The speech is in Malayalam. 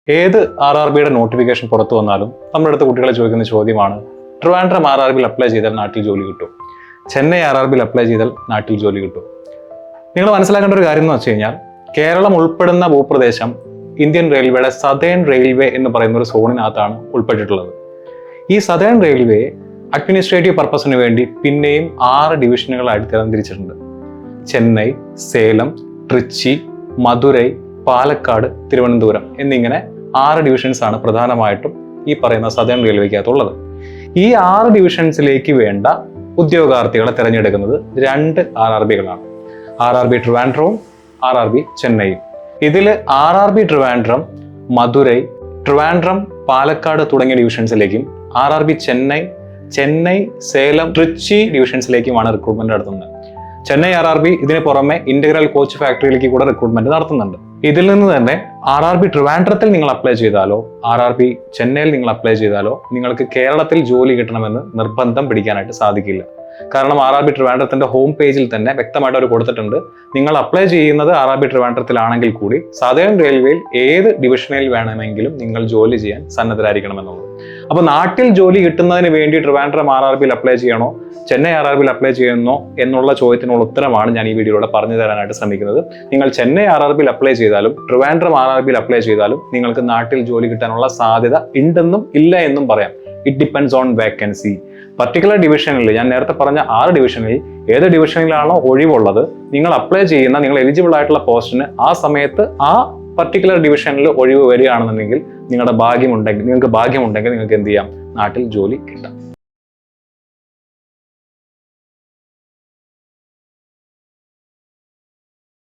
ഏത് RRBയുടെ നോട്ടിഫിക്കേഷൻ പുറത്തു വന്നാലും നമ്മുടെ അടുത്ത് കുട്ടികളെ ചോദിക്കുന്ന ചോദ്യമാണ്, ട്രിവാൻഡ്രം RRBയിൽ അപ്ലൈ ചെയ്താൽ നാട്ടിൽ ജോലി കിട്ടും, ചെന്നൈ RRBയിൽ അപ്ലൈ ചെയ്താൽ നാട്ടിൽ ജോലി കിട്ടും. നിങ്ങൾ മനസ്സിലാക്കേണ്ട ഒരു കാര്യം എന്ന് വെച്ച് കഴിഞ്ഞാൽ, കേരളം ഉൾപ്പെടുന്ന ഭൂപ്രദേശം ഇന്ത്യൻ റെയിൽവേയുടെ സതേൺ റെയിൽവേ എന്ന് പറയുന്ന ഒരു സോണിനകത്താണ് ഉൾപ്പെട്ടിട്ടുള്ളത്. ഈ സതേൺ റെയിൽവേ അഡ്മിനിസ്ട്രേറ്റീവ് പർപ്പസിന് വേണ്ടി പിന്നെയും 6 ഡിവിഷനുകളായിട്ട് തരംതിരിച്ചിട്ടുണ്ട്. ചെന്നൈ, സേലം, ട്രിച്ചി, മധുരൈ, പാലക്കാട്, തിരുവനന്തപുരം എന്നിങ്ങനെ 6 ഡിവിഷൻസ് ആണ് പ്രധാനമായിട്ടും ഈ പറയുന്ന സതേൺ റെയിൽവേക്കകത്തുള്ളത്. ഈ 6 ഡിവിഷൻസിലേക്ക് വേണ്ട ഉദ്യോഗാർത്ഥികളെ തിരഞ്ഞെടുക്കുന്നത് 2 RRBകളാണ്. RRB ട്രിവാൻഡ്രവും RRB ചെന്നൈയും. ഇതിൽ RRB ട്രിവാൻഡ്രം, മധുരൈ, ട്രിവാൻഡ്രം, പാലക്കാട് തുടങ്ങിയ ഡിവിഷൻസിലേക്കും RRB ചെന്നൈ, സേലം, ട്രിച്ചി ഡിവിഷൻസിലേക്കുമാണ് റിക്രൂട്ട്മെന്റ് നടത്തുന്നത്. ചെന്നൈ RRB ഇതിന് പുറമെ ഇന്റഗ്രൽ കോച്ച് ഫാക്ടറിയിലേക്ക് കൂടെ റിക്രൂട്ട്മെന്റ് നടത്തുന്നുണ്ട്. ഇതിൽ നിന്ന് തന്നെ RRB ട്രിവാൻഡ്രത്തിൽ നിങ്ങൾ അപ്ലൈ ചെയ്താലോ RRB ചെന്നൈയിൽ നിങ്ങൾ അപ്ലൈ ചെയ്താലോ നിങ്ങൾക്ക് കേരളത്തിൽ ജോലി കിട്ടണമെന്ന് നിർബന്ധം പിടിക്കാനായിട്ട് സാധിക്കില്ല. കാരണം RRB ട്രിവാൻഡ്രത്തിന്റെ ഹോം പേജിൽ തന്നെ വ്യക്തമായിട്ട് അവർ കൊടുത്തിട്ടുണ്ട്, നിങ്ങൾ അപ്ലൈ ചെയ്യുന്നത് RRB ട്രിവാൻഡ്രത്തിലാണെങ്കിൽ കൂടി സതേൺ റെയിൽവേയിൽ ഏത് ഡിവിഷനിൽ വേണമെങ്കിലും നിങ്ങൾ ജോലി ചെയ്യാൻ സന്നദ്ധരായിരിക്കണം എന്നുള്ളത്. അപ്പോൾ നാട്ടിൽ ജോലി കിട്ടുന്നതിന് വേണ്ടി ട്രിവാൻഡ്രം RRBയിൽ അപ്ലൈ ചെയ്യണോ, ചെന്നൈ RRBയിൽ അപ്ലൈ ചെയ്യുന്നോ എന്നുള്ള ചോദ്യത്തിനുള്ള ഉത്തരമാണ് ഞാൻ ഈ വീഡിയോയിലൂടെ പറഞ്ഞു തരാനായിട്ട് ശ്രമിക്കുന്നത്. നിങ്ങൾ ചെന്നൈ RRBയിൽ അപ്ലൈ ചെയ്താലും ട്രിവാൻഡ്രം RRBയിൽ അപ്ലൈ ചെയ്താലും നിങ്ങൾക്ക് നാട്ടിൽ ജോലി കിട്ടാനുള്ള സാധ്യത ഉണ്ടെന്നും ഇല്ല എന്നും പറയാം. It depends on vacancy. Particular ഡിവിഷനിൽ, ഞാൻ നേരത്തെ പറഞ്ഞ 6 ഡിവിഷനിൽ ഏത് ഡിവിഷനിലാണോ ഒഴിവുള്ളത്, നിങ്ങൾ അപ്ലൈ ചെയ്യുന്ന, നിങ്ങൾ എലിജിബിൾ ആയിട്ടുള്ള പോസ്റ്റിന് ആ സമയത്ത് ആ പർട്ടിക്കുലർ ഡിവിഷനിൽ ഒഴിവ് വരികയാണെന്നുണ്ടെങ്കിൽ നിങ്ങൾക്ക് ഭാഗ്യമുണ്ടെങ്കിൽ നിങ്ങൾക്ക് എന്ത് ചെയ്യാം, നാട്ടിൽ ജോലി കിട്ടാം.